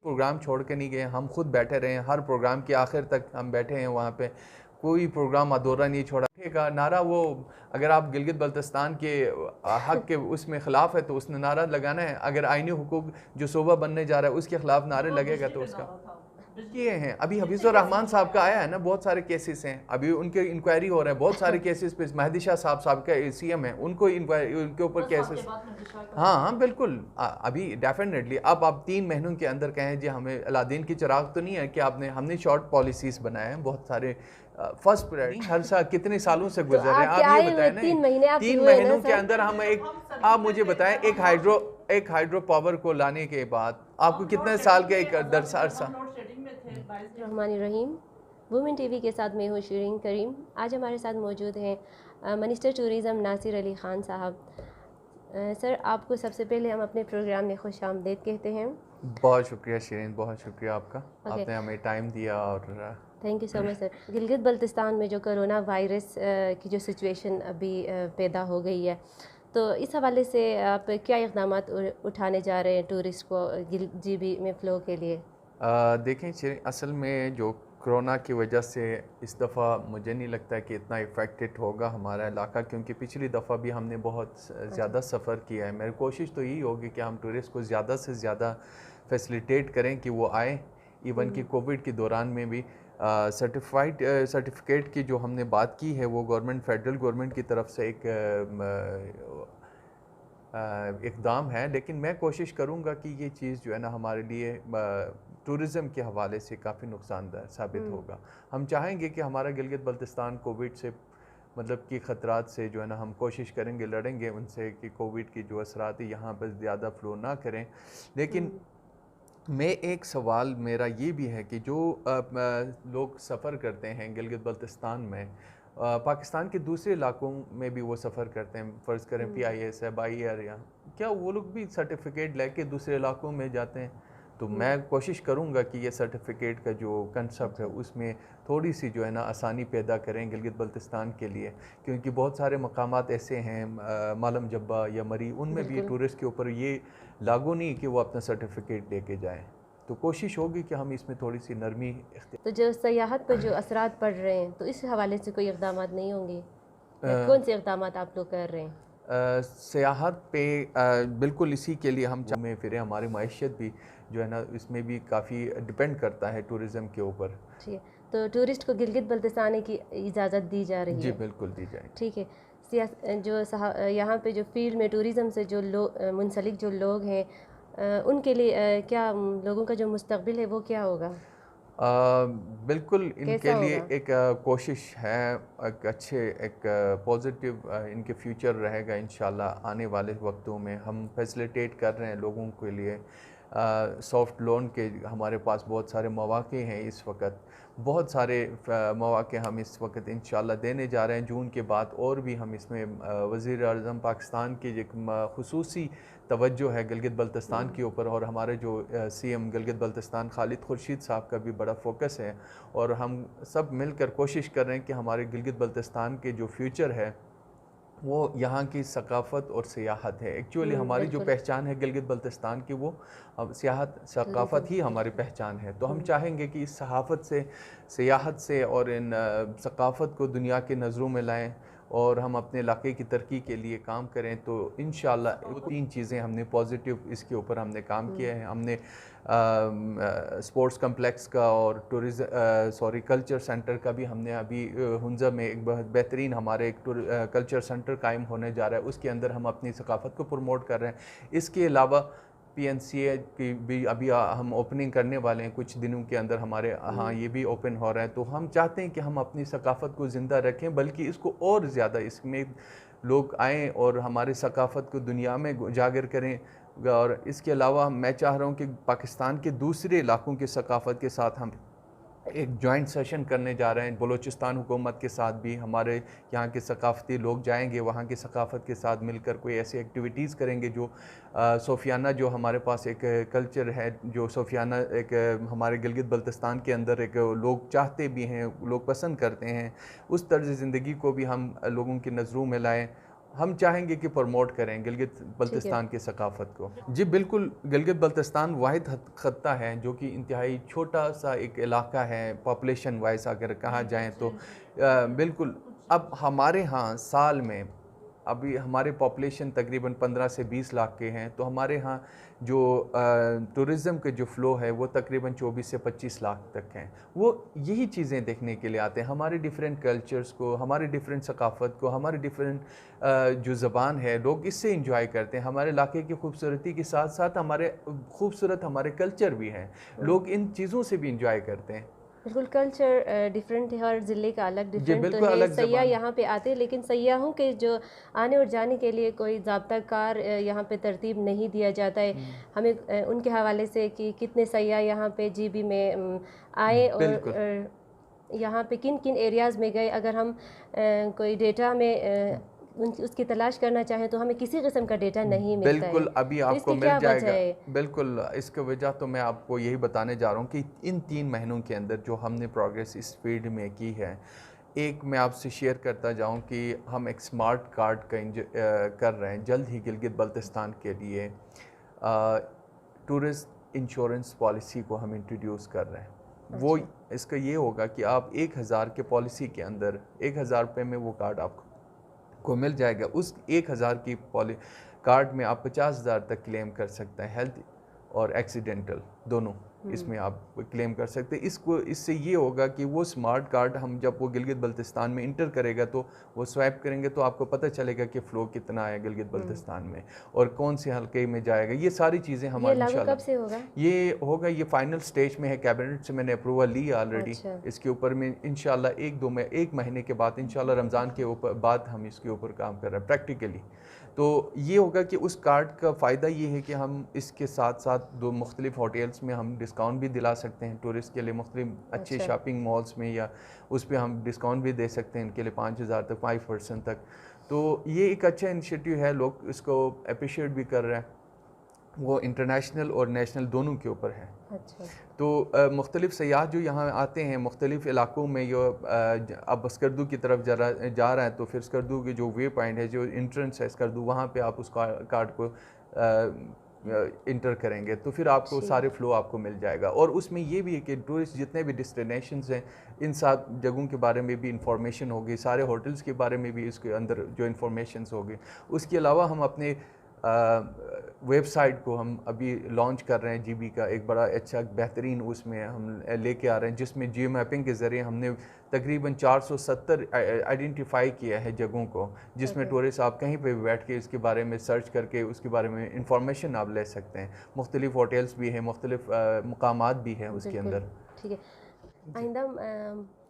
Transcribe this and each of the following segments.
Programme छोड़ के नहीं गए, हम खुद बैठे रहे हैं, हर प्रोग्राम के आखिर तक हम बैठे हैं वहाँ पे, कोई प्रोग्राम अधूरा नहीं छोड़ा। का नारा वो, अगर आप गिलगित बल्तिस्तान के हक के उसमें ख़िलाफ़ है तो उसने नारा लगाना है, अगर आइनी हुकूक जो सूबा बनने जा रहा है उसके ख़िलाफ़ नारे लगेगा तो उसका किए हैं। अभी हफीज़ुर रहमान साहब का आया है ना, बहुत सारे केसेस हैं, अभी उनके इंक्वायरी हो रहा है बहुत सारे केसेस पे। महदी शाह साहब का सीएम है, उनको इंक्वायरी, उनके ऊपर केसेस। हाँ हाँ बिल्कुल, अभी डेफिनेटली अब आप 3 महीनों के अंदर कहें जी हमें अलादीन की चिराग तो नहीं है कि आपने, हमने शॉर्ट पॉलिसीज बनाए हैं बहुत सारे। फर्स्ट प्रायोरिटी हर साल कितने सालों से तो गुजर रहे हैं, आपके आप ये आए हुए बताएं ना, 3 महीने आपके तीन हुए ना महीनों के सर? अंदर हम एक, आप मुझे बताएं एक हाइड्रो पावर को लाने के बाद आपको कितने साल के एक दरसा। रहमान रहीम, वुमेन टीवी के साथ मैं हूँ शिरीन करीम। आज हमारे साथ मौजूद हैं मिनिस्टर टूरिज़म नासिर अली ख़ान साहब। सर, आपको सबसे पहले हम अपने प्रोग्राम में खुश आमदीद कहते हैं। बहुत शुक्रिया शिरीन, बहुत शुक्रिया आपका, ओके, आपने हमें टाइम दिया। और thank you so much sir. Gilgit Baltistan में जो कोरोना वायरस की जो सिचुएशन अभी पैदा हो गई है, तो इस हवाले से आप क्या इक़दाम उठाने जा रहे हैं टूरिस्ट को जीबी में फ़्लो के लिए? देखें शिरीन, असल में जो कोरोना की वजह से इस दफ़ा मुझे नहीं लगता है कि इतना इफ़ेक्टेड होगा हमारा इलाका, क्योंकि पिछली दफ़ा भी हमने बहुत अच्छा। ज़्यादा सफ़र किया है। मेरी कोशिश तो यही होगी कि हम टूरिस्ट को ज़्यादा से ज़्यादा फैसिलिटेट करें कि वो आए। इवन कि कोविड के दौरान में भी सर्टिफिकेट की जो हमने बात की है वो गवर्नमेंट, फेडरल गवर्नमेंट की तरफ से एक इक़दाम है, लेकिन मैं कोशिश करूँगा कि ये चीज़ जो है ना हमारे लिए टूरिज़म के हवाले से काफ़ी नुकसानदायक साबित होगा। हम चाहेंगे कि हमारा गिलगित बल्तिस्तान कोविड से, मतलब कि ख़तरात से जो है ना हम कोशिश करेंगे, लड़ेंगे उनसे कि कोविड की जो असरात है यहाँ पर ज़्यादा फ़्लो ना करें। लेकिन मैं एक सवाल मेरा ये भी है कि जो लोग सफ़र करते हैं गिलगित बल्तिस्तान में, पाकिस्तान के दूसरे इलाकों में भी वो सफ़र करते हैं, फ़र्ज़ करें PIS है, बाई एयर, या क्या वो लोग भी सर्टिफिकेट लेके दूसरे इलाकों में जाते हैं? तो मैं कोशिश करूँगा कि ये सर्टिफिकेट का जो कंसेप्ट है उसमें थोड़ी सी जो है ना आसानी पैदा करें गिलगित बल्तिस्तान के लिए, क्योंकि बहुत सारे मकामात ऐसे हैं, मालम जब्बा या मरी, उनमें भी बिल्कुल। टूरिस्ट के ऊपर ये लागू नहीं कि वो अपना सर्टिफिकेट लेके जाएं। तो कोशिश होगी कि हम इसमें थोड़ी सी नरमी तो जो सयाहत पर जो असरात पड़ रहे हैं, तो इस हवाले से कोई इक़दाम नहीं होंगे, या कौन से इक़दाम आप लोग कर रहे हैं? सियाहत पे बिल्कुल इसी के लिए हम में फिरे, हमारी माइशत भी जो है ना इसमें भी काफ़ी डिपेंड करता है टूरिज़म के ऊपर। ठीक है, तो टूरिस्ट को गिलगित बल्तिस्तान आने की इजाज़त दी जा रही जी है? बिल्कुल दी जाएगी। ठीक है। यहाँ पे जो फील्ड में टूरिज़म से जो मुंसलिक जो लोग हैं, उनके लिए क्या लोगों का जो मुस्तकबिल है वो क्या होगा? बिल्कुल इनके कैसा लिए होगा? एक कोशिश है, एक अच्छे, एक पॉजिटिव इनके फ्यूचर रहेगा इंशाल्लाह। आने वाले वक्तों में हम फैसिलिटेट कर रहे हैं लोगों के लिए सॉफ्ट लोन के, हमारे पास बहुत सारे मौक़े हैं इस वक्त, बहुत सारे मौक़े हम इस वक्त इंशाल्लाह देने जा रहे हैं। जून के बाद और भी हम इसमें वज़ीर आज़म पाकिस्तान की एक खुसूसी तवज्जो है गिलगित बल्तिस्तान के ऊपर, और हमारे जो CM गिलगित बल्तिस्तान खालिद खुर्शीद साहब का भी बड़ा फोकस है, और हम सब मिलकर कोशिश कर रहे हैं कि हमारे गिलगित बल्तिस्तान के जो फ्यूचर है वो यहाँ की सकाफ़त और सियाहत है। एक्चुअली हमारी जो बिल्कुल। पहचान है गिलगित बल्तिस्तान की, वो अब सियाहत टूरिज़म सकाफ़त ही से, हमारी बिल्कुल। पहचान है। तो हम चाहेंगे कि इस सहाफ़त से, सियाहत से और इन सकाफ़त को दुनिया की नज़रों में लाएँ, और हम अपने इलाके की तरक्की के लिए काम करें। तो इंशाल्लाह 3 चीज़ें हमने पॉजिटिव इसके ऊपर हमने काम किया है। हमने स्पोर्ट्स कम्प्लेक्स का और कल्चर सेंटर का भी हमने अभी हुंज़ा में एक बहुत बेहतरीन हमारे एक कल्चर सेंटर कायम होने जा रहा है, उसके अंदर हम अपनी सकाफ़त को प्रमोट कर रहे हैं। इसके अलावा PNCA की भी अभी हम ओपनिंग करने वाले हैं कुछ दिनों के अंदर हमारे, हाँ ये भी ओपन हो रहा है। तो हम चाहते हैं कि हम अपनी सकाफ़त को ज़िंदा रखें, बल्कि इसको और ज़्यादा इसमें लोग आएँ और हमारी सकाफ़त को दुनिया में उजागर करें। और इसके अलावा मैं चाह रहा हूँ कि पाकिस्तान के दूसरे इलाकों की सकाफ़त के साथ हम एक जॉइंट सेशन करने जा रहे हैं। बलूचिस्तान हुकूमत के साथ भी हमारे यहाँ के सकाफ़ती लोग जाएंगे, वहाँ की सकाफ़त के साथ मिलकर कोई ऐसी एक्टिविटीज़ करेंगे जो सोफियाना, जो हमारे पास एक कल्चर है, जो सोफियाना एक हमारे गिलगित बल्तिस्तान के अंदर एक लोग चाहते भी हैं, लोग पसंद करते हैं, उस तर्ज़ ज़िंदगी को भी हम लोगों की नज़रों में लाएँ। हम चाहेंगे कि प्रमोट करें गिलगित बल्तिस्तान की सकाफ़त को। जी बिल्कुल, गिलगित बल्तिस्तान वाहिद खत्ता है जो कि इंतहाई छोटा सा एक इलाका है, पॉपुलेशन वाइज अगर कहा जाए तो बिल्कुल। अब हमारे यहाँ साल में अभी हमारे पॉपुलेशन तकरीबन 15 से 20 लाख के हैं, तो हमारे यहाँ जो टूरिज़्म के जो फ़्लो है वो तकरीबन 24 से 25 लाख तक हैं। वो यही चीज़ें देखने के लिए आते हैं, हमारे डिफरेंट कल्चर्स को, हमारे डिफरेंट सकाफ़त को, हमारे डिफरेंट जो ज़बान है, लोग इससे इंजॉय करते हैं। हमारे इलाके की खूबसूरती के साथ साथ हमारे खूबसूरत हमारे कल्चर भी हैं, लोग इन चीज़ों से भी इंजॉय करते हैं। बिल्कुल, कल्चर डिफरेंट है, हर ज़िले का अलग जी डिफरेंट तो बिल्कुल है। अलग सयाह ज़बान। यहाँ पे आते हैं, लेकिन सयाहों के जो आने और जाने के लिए कोई ज़ाब्ता कार यहाँ पे तरतीब नहीं दिया जाता है। हमें उनके हवाले से कि कितने सयाह यहाँ पे जीबी में आए और बिल्कुल यहाँ पे किन किन एरियाज़ में गए। अगर हम कोई डेटा में उसकी तलाश करना चाहें तो हमें किसी किस्म का डेटा नहीं मिलता है। बिल्कुल, अभी तो आपको इसकी मिल क्या वजह जाएगा। है? बिल्कुल, इसकी वजह तो मैं आपको यही बताने जा रहा हूँ कि इन 3 महीनों के अंदर जो हमने प्रोग्रेस इस फील्ड में की है, एक मैं आपसे शेयर करता जाऊँ कि हम एक स्मार्ट कार्ड का कर रहे हैं जल्द ही गिलगित बल्तिस्तान के लिए। टूरिस्ट इंश्योरेंस पॉलिसी को हम इंट्रोड्यूस कर रहे हैं। वो अच्छा। इसका ये होगा कि आप 1000 के पॉलिसी के अंदर 1000 रुपये में वो कार्ड आपको मिल जाएगा। उस 1000 की कार्ड में आप 50,000 तक क्लेम कर सकते हैं, हेल्थ और एक्सीडेंटल दोनों इसमें आप क्लेम कर सकते हैं। इससे ये होगा कि वो स्मार्ट कार्ड हम जब वो गिलगित बल्तिस्तान में इंटर करेगा तो वो स्वैप करेंगे तो आपको पता चलेगा कि फ़्लो कितना है गिलगित बल्तिस्तान में और कौन से हल्के में जाएगा। ये सारी चीज़ें ये हमारी लागू कब इंशाल्लाह से होगा? ये फाइनल स्टेज में है, कैबिनेट से मैंने अप्रूवल ली है ऑलरेडी। अच्छा। इसके ऊपर में इंशाल्लाह 1 महीने के बाद इंशाल्लाह रमज़ान के ऊपर बाद हम इसके ऊपर काम कर रहे हैं प्रैक्टिकली। तो ये होगा कि उस कार्ड का फ़ायदा ये है कि हम इसके साथ साथ 2 मुख्तलिफ होटल्स में हम डिस्काउंट भी दिला सकते हैं टूरिस्ट के लिए, मुख्तलिफ अच्छे अच्छा। शॉपिंग मॉल्स में, या उस पे हम डिस्काउंट भी दे सकते हैं इनके लिए 5000 तक, 5% तक। तो ये एक अच्छा इनिशिएटिव है, लोग इसको अप्रिशिएट भी कर रहे हैं। वो इंटरनेशनल और नेशनल दोनों के ऊपर है। अच्छा। तो मुख्तलिफ सयाह जो यहाँ आते हैं मुख्तलिफ इलाकों में, जो अब स्कर्दू की तरफ जा रहा है तो फिर स्कर्दू के जो वे पॉइंट है, जो इंट्रेंस है स्कर्दू, वहाँ पे आप उस कार्ड को इंटर करेंगे तो फिर आपको सारे फ़्लो आपको मिल जाएगा। और उसमें ये भी है कि टूरिस्ट जितने भी डेस्टिनेशंस हैं, इन सब जगहों के बारे में भी इंफॉर्मेशन होगी, सारे होटल्स के बारे में भी इसके अंदर जो इंफॉर्मेशंस होगी। उसके अलावा हम अपने वेबसाइट को हम अभी लॉन्च कर रहे हैं, जीबी का एक बड़ा अच्छा बेहतरीन उसमें हम लेके आ रहे हैं, जिसमें जियो मैपिंग के ज़रिए हमने तकरीबन 470 आइडेंटिफाई किया है जगहों को, जिसमें टूरिस्ट आप कहीं पे भी बैठ के इसके बारे में सर्च करके उसके बारे में इंफॉर्मेशन आप ले सकते हैं। मुख्तलिफ होटल्स भी हैं, मुख्तलिफ मकामात भी हैं उसके अंदर। ठीक है। आइंदा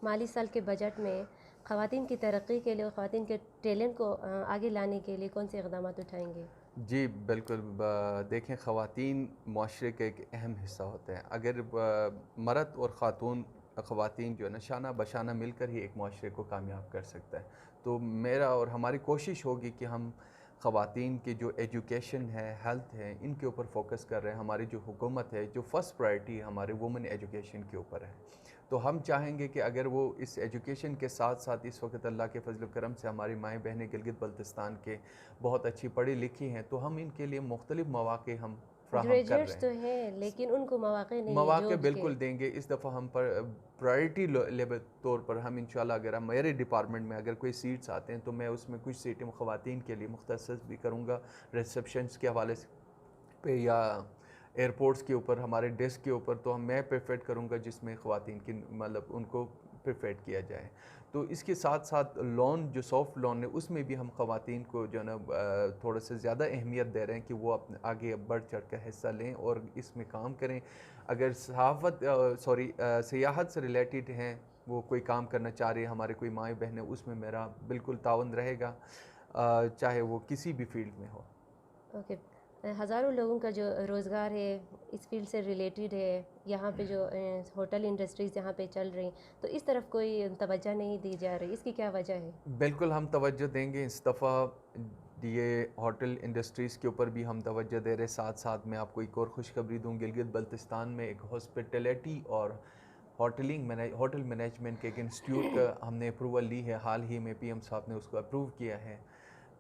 माली साल के बजट में ख़वातीन की तरक्की के लिए और ख़वातीन के टैलेंट को आगे लाने के लिए कौन से इक़दाम उठाएंगे? जी बिल्कुल, देखें, ख़वातीन माशरे का एक अहम हिस्सा होते हैं। अगर मर्द और ख़वातीन जो है ना, शाना बशाना मिलकर ही एक माशरे को कामयाब कर सकता है। तो मेरा और हमारी कोशिश होगी कि हम ख़वातीन की जो एजुकेशन है, हेल्थ है, इनके ऊपर फोकस कर रहे हैं। हमारी जो हुकूमत है, जो फ़र्स्ट प्रायोरिटी है हमारे वुमेन एजुकेशन के ऊपर है। तो हम चाहेंगे कि अगर वो इस एजुकेशन के साथ साथ, इस वक्त अल्लाह के फजल करम से हमारी माएँ बहनें गिलगित बल्तिस्तान के बहुत अच्छी पढ़ी लिखी हैं, तो हम इनके लिए मुख्तलिफ मौक़े हम फ्राहम कर रहे ग्रेजुएट्स तो हैं। हैं लेकिन उनको मौक़े नहीं है मौक़े जॉब्स बिल्कुल के। देंगे। इस दफ़ा हम प्रायोरिटी लेवल तौर पर हम इंशाल्लाह, अगर हम मेरे डिपार्टमेंट में अगर कोई सीट्स आते हैं तो मैं उसमें कुछ सीटें ख़वातीन के लिए मुख्तसस भी करूँगा, रिसेप्शंस के हवाले से पे या एयरपोर्ट्स के ऊपर, हमारे डेस्क के ऊपर, तो मैं प्रेफर करूँगा जिसमें ख़वातीन की मतलब उनको प्रेफर किया जाए। तो इसके साथ साथ लोन, जो सॉफ्ट लोन है, उसमें भी हम ख़वातीन को जो है ना थोड़ा सा ज़्यादा अहमियत दे रहे हैं कि वो अपने आगे बढ़ चढ़ कर हिस्सा लें और इसमें काम करें। अगर सियाहत से रिलेटेड हैं, वो कोई काम करना चाह रही है, हमारे कोई माएँ बहनें, उसमें मेरा बिल्कुल ताउन रहेगा, चाहे वो किसी भी फील्ड में हो। ओके। हज़ारों लोगों का जो रोज़गार है इस फील्ड से रिलेटेड है, यहाँ पे जो होटल इंडस्ट्रीज़ यहाँ पे चल रही, तो इस तरफ कोई तवज्जो नहीं दी जा रही, इसकी क्या वजह है? बिल्कुल हम तवज्जो देंगे इस दफ़ा, ये होटल इंडस्ट्रीज़ के ऊपर भी हम तवज्जो दे रहे। साथ साथ मैं आपको एक और खुशखबरी दूँ, गिलगित बल्तिस्तान में एक हॉस्पिटलिटी और होटल मैनेजमेंट के एक इंस्टीट्यूट का हमने अप्रूवल ली है। हाल ही में पीएम साहब ने उसको अप्रूव किया है।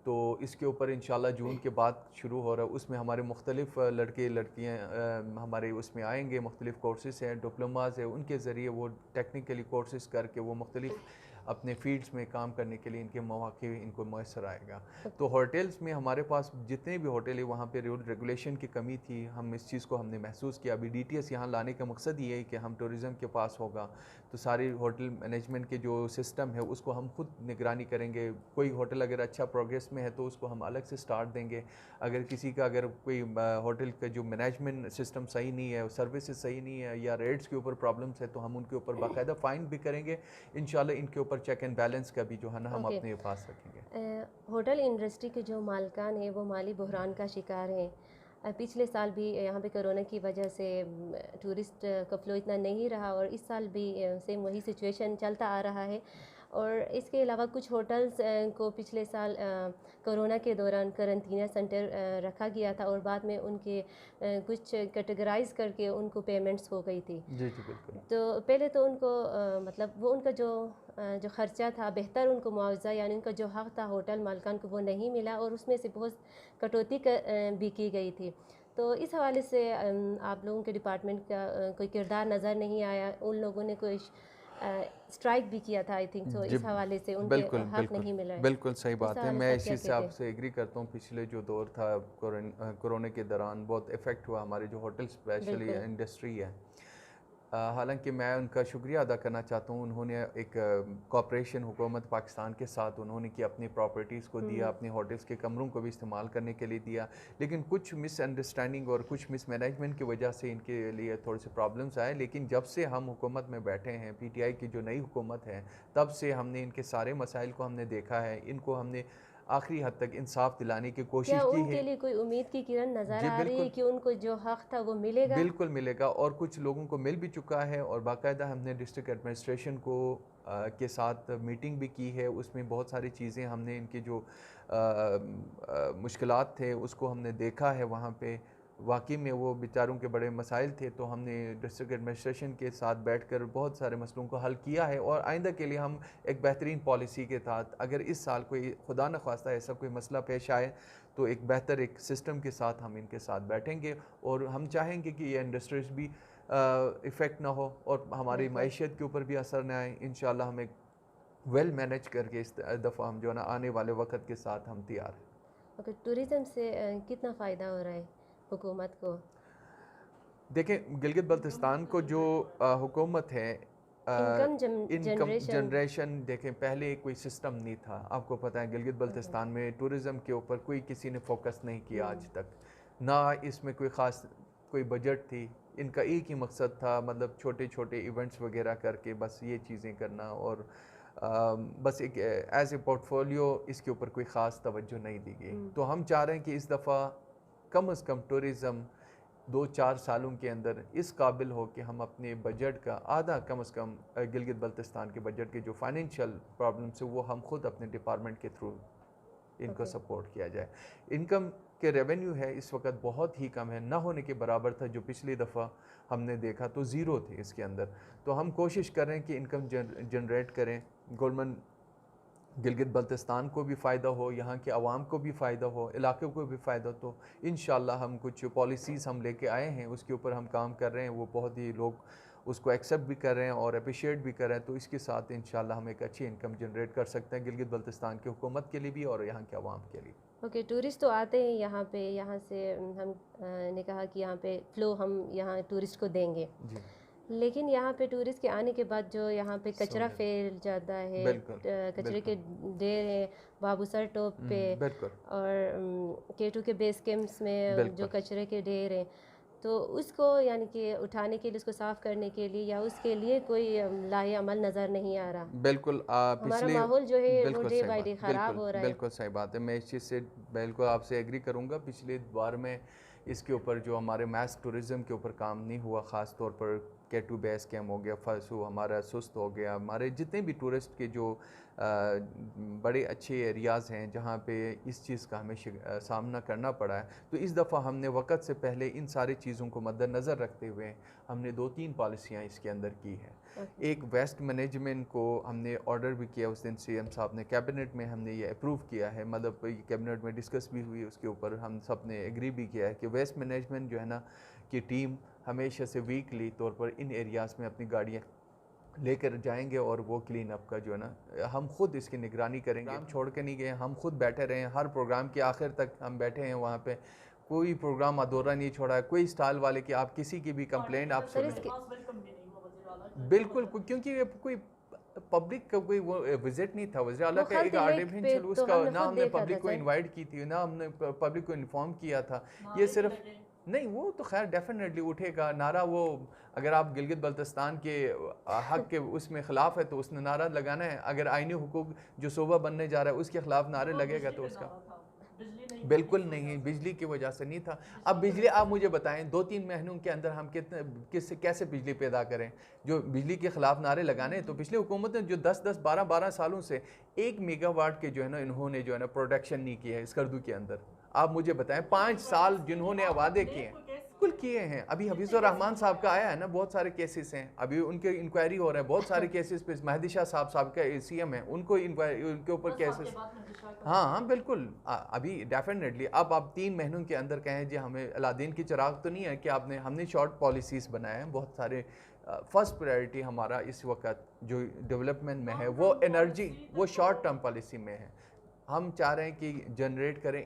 तो इसके ऊपर इंशाल्लाह जून के बाद शुरू हो रहा है। उसमें हमारे मुख्तलिफ लड़के लड़कियाँ हमारे उसमें आएंगे, मुख्तलिफ कोर्सेज़ हैं, डिप्लोमाज है, उनके ज़रिए वो टेक्निकली कोर्सेज़ करके वो मुख्तलिफ अपने फील्ड्स में काम करने के लिए इनके मौके इनको मैसर आएगा। तो होटल्स में हमारे पास जितने भी होटल है वहाँ पे रूल रेगुलेशन की कमी थी, हम इस चीज़ को हमने महसूस किया। अभी DTS यहाँ लाने का मकसद ये है कि हम टूरिज़म के पास होगा तो सारी होटल मैनेजमेंट के जो सिस्टम है उसको हम खुद निगरानी करेंगे। कोई होटल अगर अच्छा प्रोग्रेस में है तो उसको हम अलग से स्टार्ट देंगे। अगर किसी का अगर कोई होटल का जो मैनेजमेंट सिस्टम सही नहीं है, सर्विसेज सही नहीं है या रेट्स के ऊपर प्रॉब्लम्स है तो हम उनके ऊपर बाकायदा फ़ाइन भी करेंगे। इंशाल्लाह इनके ऊपर चेक एंड बैलेंस का भी जो है ना हम अपने पास रखेंगे। होटल इंडस्ट्री के जो मालिकान हैं वो माली बहरान का शिकार हैं। पिछले साल भी यहाँ पे कोरोना की वजह से टूरिस्ट का फ्लो इतना नहीं रहा और इस साल भी सेम वही सिचुएशन चलता आ रहा है। और इसके अलावा कुछ होटल्स को पिछले साल कोरोना के दौरान करंतना सेंटर रखा गया था और बाद में उनके कुछ कैटेगराइज करके उनको पेमेंट्स हो गई थी। जी जी बिल्कुल। तो पहले तो उनको मतलब वो उनका जो ख़र्चा था बेहतर उनको मुआवजा यानी उनका जो हक़ था होटल मालिकान को वो नहीं मिला और उसमें से बहुत कटौती भी की गई थी। तो इस हवाले से आप लोगों के डिपार्टमेंट का कोई किरदार नज़र नहीं आया? उन लोगों ने कोई स्ट्राइक भी किया था आई थिंक, तो इस हवाले से उनके बिल्कुल हक़ बिल्कुल नहीं मिला है। बिल्कुल सही बात है। मैं इस चीज़ से क्या आपसे एग्री करता हूँ। पिछले जो दौर था कोरोना के दौरान बहुत इफ़ेक्ट हुआ हमारे जो होटल स्पेशली इंडस्ट्री है। हालांकि मैं उनका शुक्रिया अदा करना चाहता हूँ। उन्होंने एक कॉपरेशन हुकूमत पाकिस्तान के साथ उन्होंने की अपनी प्रॉपर्टीज़ को दिया, अपने होटल्स के कमरों को भी इस्तेमाल करने के लिए दिया, लेकिन कुछ मिसअंडरस्टैंडिंग और कुछ मिसमैनेजमेंट की वजह से इनके लिए थोड़े से प्रॉब्लम्स आए। लेकिन जब से हम हुकूमत में बैठे हैं, PTI की जो नई हुकूमत है, तब से हमने इनके सारे मसाइल को हमने देखा है। इनको हमने आखिरी हद तक इंसाफ दिलाने की कोशिश क्या की है। उनके लिए कोई उम्मीद की किरण नज़र जी आ रही है बिल्कुल, कि उनको जो हक़ था वो मिलेगा? बिल्कुल मिलेगा और कुछ लोगों को मिल भी चुका है। और बाकायदा हमने डिस्ट्रिक्ट एडमिनिस्ट्रेशन को के साथ मीटिंग भी की है। उसमें बहुत सारी चीज़ें हमने इनके जो मुश्किलात थे उसको हमने देखा है। वहाँ पे वाकई में वो बेचारों के बड़े मसाइल थे, तो हमने डिस्ट्रिक्ट एडमिनिस्ट्रेशन के साथ बैठकर बहुत सारे मसलों को हल किया है। और आइंदा के लिए हम एक बेहतरीन पॉलिसी के तहत अगर इस साल कोई खुदा न ख्वास्ता ऐसा कोई मसला पेश आए तो एक बेहतर एक सिस्टम के साथ हम इनके साथ बैठेंगे। और हम चाहेंगे कि ये इंडस्ट्रीज भी इफ़ेक्ट ना हो और हमारी मईशत के ऊपर भी असर न आए। इंशाल्लाह हम एक वेल मैनेज करके इस दफ़ा हम जो है ना आने वाले वक्त के साथ हम तैयार हैं। ओके, टूरिज़म से कितना फ़ायदा हो रहा है हुकूमत को? देखें, गिलगित बल्तिस्तान को जो हुकूमत है, इनकम इनकम जनरेशन देखें, पहले कोई सिस्टम नहीं था। आपको पता है गिलगित बल्तिस्तान में टूरिज़म के ऊपर कोई किसी ने फोकस नहीं किया आज तक, ना इसमें कोई ख़ास कोई बजट थी। इनका एक ही मकसद था, मतलब छोटे छोटे इवेंट्स वगैरह करके बस ये चीज़ें करना और बस एक एज ए पोर्टफोलियो इसके ऊपर कोई ख़ास तवज्जो नहीं दी गई। तो हम चाह रहे हैं कि इस दफ़ा कम अज़ कम टूरिज़म 2-4 सालों के अंदर इस काबिल हो कि हम अपने बजट का आधा कम से कम गिलगित बल्तिस्तान के बजट के जो फाइनेंशियल प्रॉब्लम्स है वो हम खुद अपने डिपार्टमेंट के थ्रू इनको सपोर्ट किया जाए। इनकम के रेवेन्यू है इस वक्त बहुत ही कम है, ना होने के बराबर था। जो पिछली दफ़ा हमने देखा तो ज़ीरो थे इसके अंदर। तो हम कोशिश कर रहे हैं कि इनकम जनरेट करें, गवर्नमेंट गिलगित बल्तिस्तान को भी फ़ायदा हो, यहाँ के आवाम को भी फ़ायदा हो, इलाके को भी फ़ायदा हो। तो इंशाल्लाह हम कुछ पॉलिसीज़ हम लेके आए हैं, उसके ऊपर हम काम कर रहे हैं। वो बहुत ही लोग उसको एक्सेप्ट भी कर रहे हैं और अप्रिशिएट भी कर रहे हैं। तो इसके साथ इंशाल्लाह हम एक अच्छी इनकम जनरेट कर सकते हैं गिलगित बल्तिस्तान की हुकूमत के लिए भी और यहाँ के आवाम के लिए। ओके, टूरिस्ट तो आते हैं यहाँ पे, यहाँ से हम ने कहा कि यहाँ पे फ़्लो हम यहाँ टूरिस्ट को देंगे जी, लेकिन यहाँ पे टूरिस्ट के आने के बाद जो यहाँ पे कचरा फैल जाता है, कचरे के ढेर है बाबूसर टॉप पे और K2 के बेस कैंप्स में जो कचरे के ढेर हैं, तो उसको यानी कि उठाने के लिए, उसको साफ़ करने के लिए या उसके लिए कोई लाहे अमल नज़र नहीं आ रहा। बिल्कुल हमारा माहौल जो है वो डे बाय डे ख़राब हो रहा है। बिल्कुल सही बात है। मैं इस चीज़ से बिल्कुल आपसे एग्री करूँगा। पिछले बार में इसके ऊपर जो हमारे मैस टूरिज़म के ऊपर काम नहीं हुआ, ख़ास तौर पर K2 बेस कैंप हो गया, फसू हमारा सुस्त हो गया, हमारे जितने भी टूरिस्ट के जो बड़े अच्छे एरियाज़ हैं जहाँ पे इस चीज़ का हमें सामना करना पड़ा है। तो इस दफ़ा हमने वक़्त से पहले इन सारी चीज़ों को मद्देनज़र रखते हुए हमने 2-3 पॉलिसियाँ इसके अंदर की हैं। एक वेस्ट मैनेजमेंट को हमने ऑर्डर भी किया, उस दिन सीएम साहब ने कैबिनेट में हमने ये अप्रूव किया है, मतलब कैबिनेट में डिस्कस भी हुई, उसके ऊपर हम सब ने एग्री भी किया है कि वेस्ट मैनेजमेंट जो है ना कि टीम हमेशा से वीकली तौर पर इन एरियाज़ में अपनी गाड़ियाँ लेकर जाएंगे और वो क्लीन अप का जो है ना हम खुद इसकी निगरानी करेंगे। हम छोड़ के नहीं गए, हम खुद बैठे रहे हैं, हर प्रोग्राम के आखिर तक हम बैठे हैं वहाँ पे, कोई प्रोग्राम अधूरा नहीं छोड़ा है। कोई स्टॉल वाले की आप किसी की भी कंप्लेंट आप सुन, बिल्कुल, क्योंकि ये कोई पब्लिक का कोई वो विजिट नहीं था। वज़ीर आला का एक आर्टिफिशियल उसका ना हमने पब्लिक को इनवाइट की थी, ना हमने पब्लिक को इन्फॉर्म किया था। ये सिर्फ नहीं, वो तो खैर डेफिनेटली उठेगा नारा। वो अगर आप गिलगित बल्तिस्तान के हक के उसमें ख़िलाफ़ है तो उसने नारा लगाना है। अगर आईनी हुकूक जो सूबा बनने जा रहा है उसके ख़िलाफ़ नारे लगेगा तो उसका बिल्कुल नहीं, बिजली की वजह से नहीं था। अब बिजली आप मुझे बताएं 2-3 महीनों के अंदर हम कैसे बिजली पैदा करें? जो बिजली के ख़िलाफ़ नारे लगाने, तो पिछली हुकूमत ने जो 10-10, 12-12 सालों से 1 मेगावाट के जो है ना इन्होंने जो है ना प्रोडक्शन नहीं किया है स्कर्दू के अंदर। आप मुझे बताएं 5 साल जिन्होंने वादे किए हैं बिल्कुल किए हैं। अभी हफीज़ुर रहमान साहब का आया है ना, बहुत सारे केसेस हैं, अभी उनके इंक्वायरी हो रहा है बहुत सारे केसेस पे। महदी शाह साहब का सीएम है, उनको इंक्वायरी, उनके ऊपर केसेस। हाँ बिल्कुल, अभी डेफिनेटली अब आप 3 महीनों के अंदर कहें जी हमें अलादीन की चिराग तो नहीं है कि हमने शॉर्ट पॉलिसीज़ बनाए हैं बहुत सारे। फर्स्ट प्रायोरिटी हमारा इस वक्त जो डेवलपमेंट में है वो एनर्जी, वो शॉर्ट टर्म पॉलिसी में है। हम चाह रहे हैं कि जनरेट करें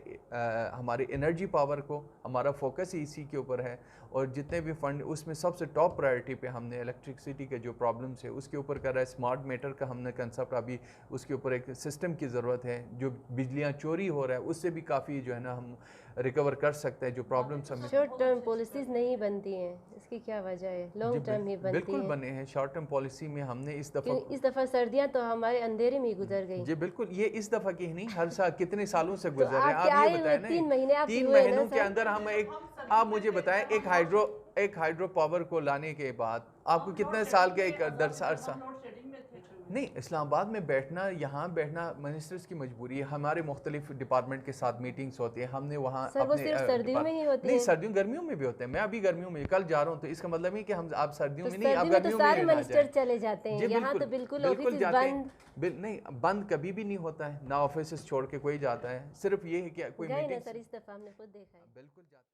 हमारी एनर्जी पावर को, हमारा फोकस ही इसी के ऊपर है। और जितने भी फंड उसमें सबसे टॉप प्रायोरिटी पे हमने इलेक्ट्रिसिटी के जो प्रॉब्लम्स है उसके ऊपर कर रहा है। स्मार्ट मीटर का हमने कंसेप्ट, अभी उसके ऊपर एक सिस्टम की ज़रूरत है। जो बिजलियाँ चोरी हो रहा है उससे भी काफ़ी जो है ना हम रिकवर कर सकते हैं जो प्रॉब्लम्स हमें। शॉर्ट टर्म पॉलिसीज़ नहीं बनती हैं, इसकी क्या वजह है? लॉन्ग टर्म ही बनती है। बिल्कुल बने हैं शॉर्ट टर्म पॉलिसी में। हमने इस दफ़ा सर्दियाँ तो हमारे अंधेरे में ही गुजर गई। जी बिल्कुल, ये इस दफ़ा की नहीं, हर साल कितने सालों से गुजर रहे हैं। आप ये बताएं ना, 3 महीनों के अंदर हम आप मुझे बताएं एक हाइड्रो पावर को लाने के बाद आपको कितने साल का एक अरसा? नहीं, इस्लामाबाद में बैठना, यहाँ बैठना मिनिस्टर्स की मजबूरी है। हमारे मुख्तलिफ डिपार्टमेंट के साथ मीटिंग्स होती है, हमने वहाँ अपने सर्दियों में नहीं होती है? नहीं, सर्दियों गर्मियों में भी होते हैं। मैं अभी गर्मियों में कल जा रहा हूँ, तो इसका मतलब नहीं कि हम आप सर्दियों में नहीं, आप गर्मियों में सारे मिनिस्टर चले जाते हैं। यहाँ तो बिल्कुल ऑफिस बंद। नहीं, बंद कभी भी नहीं होता है ना, ऑफिस छोड़ के कोई जाता है। सिर्फ ये है कि कोई गए ना सर, इस दफा हमने खुद देखा है। बिल्कुल जाते